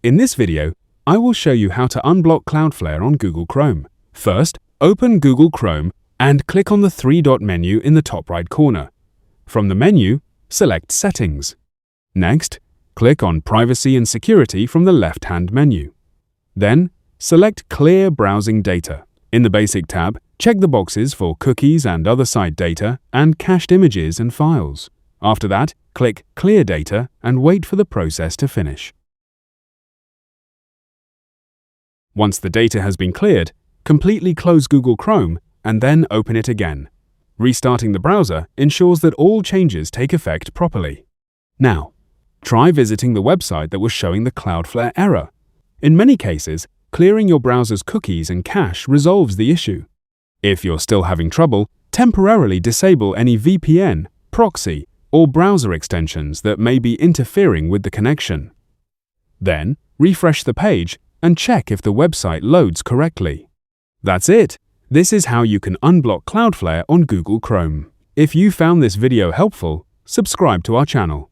In this video, I will show you how to unblock Cloudflare on Google Chrome. First, open Google Chrome and click on the three-dot menu in the top right corner. From the menu, select Settings. Next, click on Privacy and Security from the left-hand menu. Then, select Clear Browsing Data. In the Basic tab, check the boxes for cookies and other site data and cached images and files. After that, click Clear Data and wait for the process to finish. Once the data has been cleared, completely close Google Chrome and then open it again. Restarting the browser ensures that all changes take effect properly. Now, try visiting the website that was showing the Cloudflare error. In many cases, clearing your browser's cookies and cache resolves the issue. If you're still having trouble, temporarily disable any VPN, proxy, or browser extensions that may be interfering with the connection. Then, refresh the page and check if the website loads correctly. That's it! This is how you can unblock Cloudflare on Google Chrome. If you found this video helpful, subscribe to our channel.